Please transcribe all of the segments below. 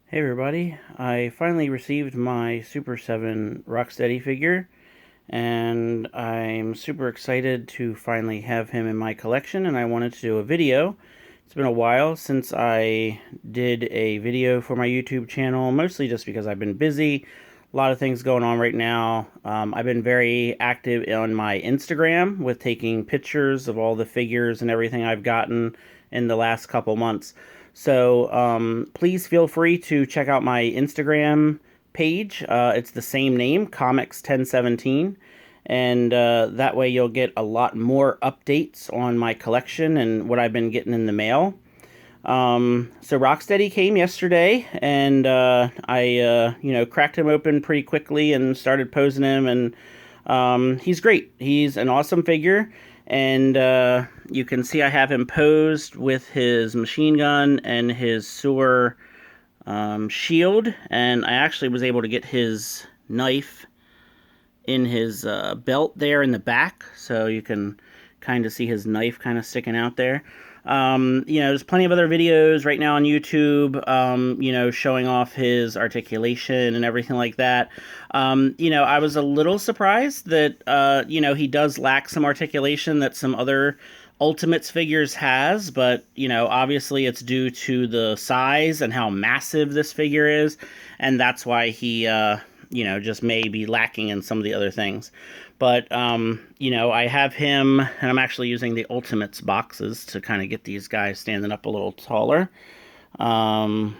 Hey everybody, I finally received my Super7 Rocksteady figure, and I'm super excited to finally have him in my collection, and I wanted to do a video. It's been a while since I did a video for my YouTube channel, mostly just because I've been busy. A lot of things going on right now. I've been very active on my Instagram with taking pictures of all the figures and everything I've gotten in the last couple months. So please feel free to check out my Instagram page. It's the same name, Comics 1017, and that way you'll get a lot more updates on my collection and what I've been getting in the mail. So Rocksteady came yesterday, and I cracked him open pretty quickly and started posing him, and he's great. He's an awesome figure, and you can see I have him posed with his machine gun and his sewer shield, and I actually was able to get his knife in his belt there in the back, so you can kind of see his knife kind of sticking out there. There's plenty of other videos right now on YouTube, showing off his articulation and everything like that. I was a little surprised that, he does lack some articulation that some other Ultimates figures has, but, obviously it's due to the size and how massive this figure is, and that's why he, just may be lacking in some of the other things. But, I have him, and I'm actually using the Ultimates boxes to kind of get these guys standing up a little taller. Um,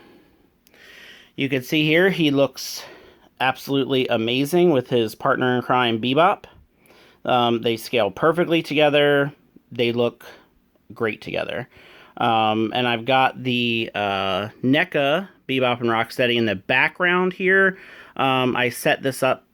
you can see here, he looks absolutely amazing with his partner in crime, Bebop. They scale perfectly together. They look great together. And I've got the NECA Bebop and Rocksteady in the background here. I set this up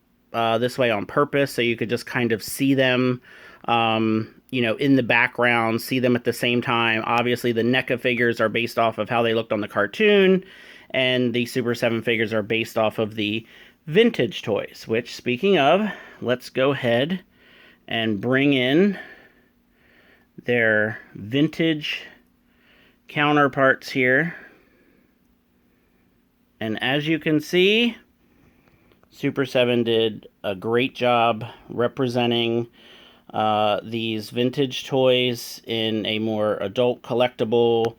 this way on purpose so you could just kind of see them, in the background, see them at the same time. Obviously, the NECA figures are based off of how they looked on the cartoon, and the Super 7 figures are based off of the vintage toys, which, speaking of, let's go ahead and bring in their vintage counterparts here. And as you can see, Super 7 did a great job representing these vintage toys in a more adult collectible,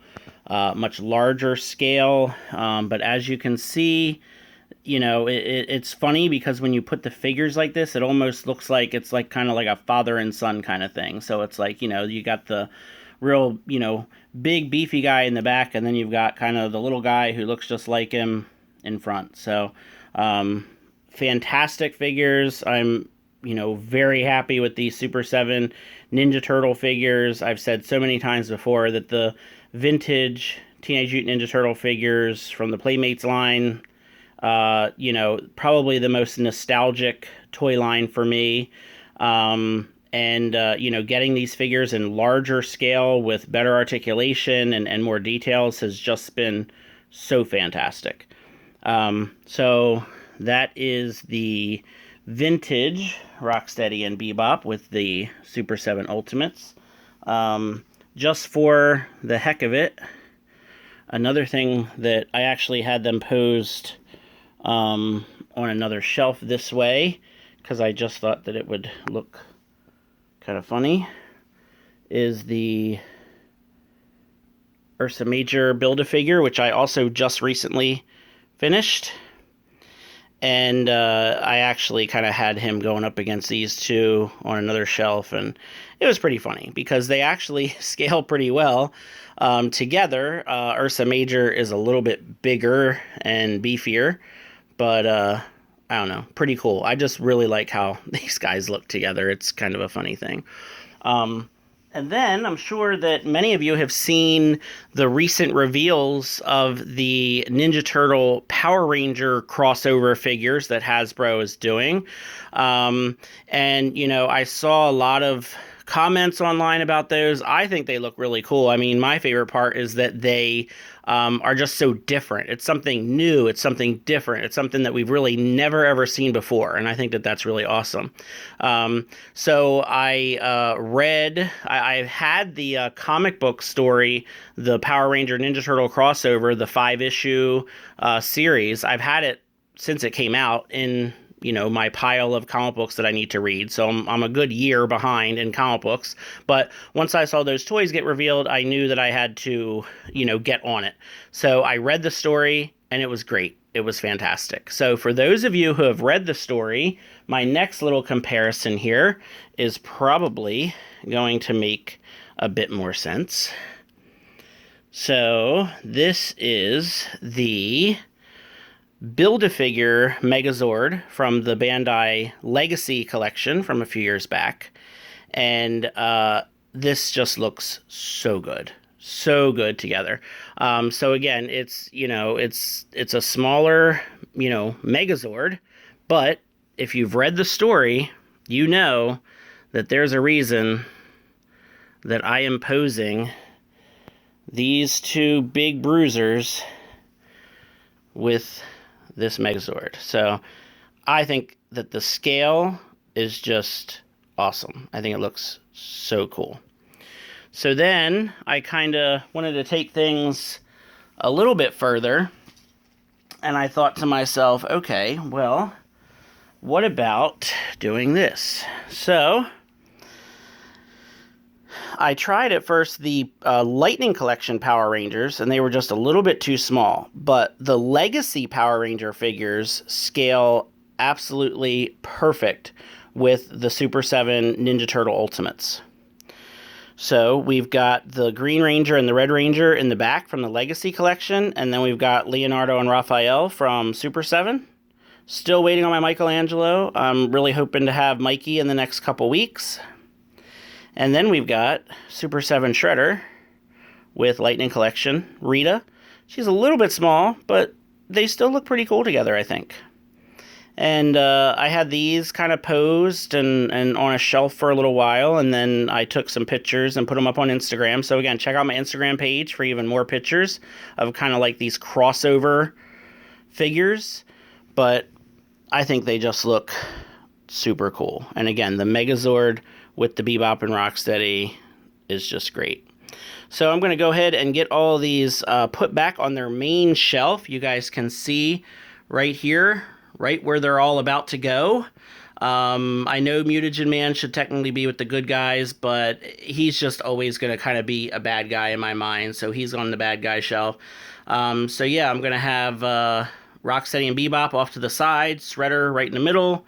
much larger scale. But as you can see, it's funny because when you put the figures like this, it almost looks like it's like kind of like a father and son kind of thing. So it's like, you got the real, big beefy guy in the back, and then you've got kind of the little guy who looks just like him in front. So, fantastic figures. I'm, very happy with these Super 7 Ninja Turtle figures. I've said so many times before that the vintage Teenage Mutant Ninja Turtle figures from the Playmates line, probably the most nostalgic toy line for me. Getting these figures in larger scale with better articulation and more details has just been so fantastic. So that is the vintage Rocksteady and Bebop with the Super 7 Ultimates. Just for the heck of it, another thing that I actually had them posed on another shelf this way, because I just thought that it would look kind of funny, is the Ursa Major Build-A-Figure, which I also just recently finished. And I actually kind of had him going up against these two on another shelf, and it was pretty funny because they actually scale pretty well together. Ursa Major is a little bit bigger and beefier, but I don't know, pretty cool. I just really like how these guys look together. It's kind of a funny thing. And then I'm sure that many of you have seen the recent reveals of the Ninja Turtle Power Ranger crossover figures that Hasbro is doing. I saw a lot of comments online about those. I think they look really cool. I mean, my favorite part is that they are just so different. It's something new. It's something different. It's something that we've really never ever seen before, and I think that that's really awesome. So I had the comic book story, the Power Ranger Ninja Turtle crossover, the 5-issue series. I've had it since it came out in my pile of comic books that I need to read. So I'm a good year behind in comic books. But once I saw those toys get revealed, I knew that I had to, get on it. So I read the story and it was great. It was fantastic. So for those of you who have read the story, my next little comparison here is probably going to make a bit more sense. So this is the Build-A-Figure Megazord from the Bandai Legacy collection from a few years back. And this just looks so good. So good together. So again, it's a smaller, Megazord, but if you've read the story, you know that there's a reason that I am posing these two big bruisers with this Megazord. So I think that the scale is just awesome. I think it looks so cool. So then I kind of wanted to take things a little bit further, and I thought to myself, okay, well, what about doing this? So I tried at first the Lightning Collection Power Rangers, and they were just a little bit too small. But the Legacy Power Ranger figures scale absolutely perfect with the Super 7 Ninja Turtle Ultimates. So we've got the Green Ranger and the Red Ranger in the back from the Legacy Collection, and then we've got Leonardo and Raphael from Super 7. Still waiting on my Michelangelo. I'm really hoping to have Mikey in the next couple weeks. And then we've got Super 7 Shredder with Lightning Collection Rita. She's a little bit small, but they still look pretty cool together, I think. And I had these kind of posed and on a shelf for a little while, and then I took some pictures and put them up on Instagram. So again, check out my Instagram page for even more pictures of kind of like these crossover figures. But I think they just look super cool. And again, the Megazord with the Bebop and Rocksteady is just great. So I'm going to go ahead and get all these put back on their main shelf. You guys can see right here, right where they're all about to go. I know Mutagen Man should technically be with the good guys, but he's just always going to kind of be a bad guy in my mind, so he's on the bad guy shelf. So yeah, I'm going to have Rocksteady and Bebop off to the side, Shredder right in the middle,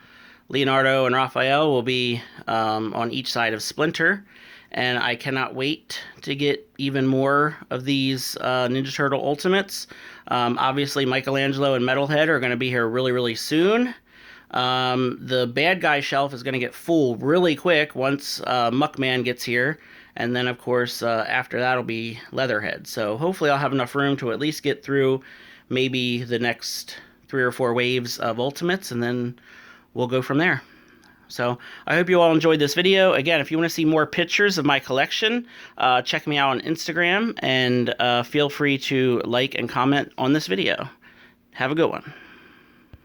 Leonardo and Raphael will be on each side of Splinter, and I cannot wait to get even more of these Ninja Turtle Ultimates. Obviously, Michelangelo and Metalhead are going to be here really, really soon. The bad guy shelf is going to get full really quick once Muckman gets here, and then, of course, after that will be Leatherhead. So hopefully I'll have enough room to at least get through maybe the next 3 or 4 waves of Ultimates, and then we'll go from there. So I hope you all enjoyed this video. Again, if you want to see more pictures of my collection, check me out on Instagram, and feel free to like and comment on this video. Have a good one.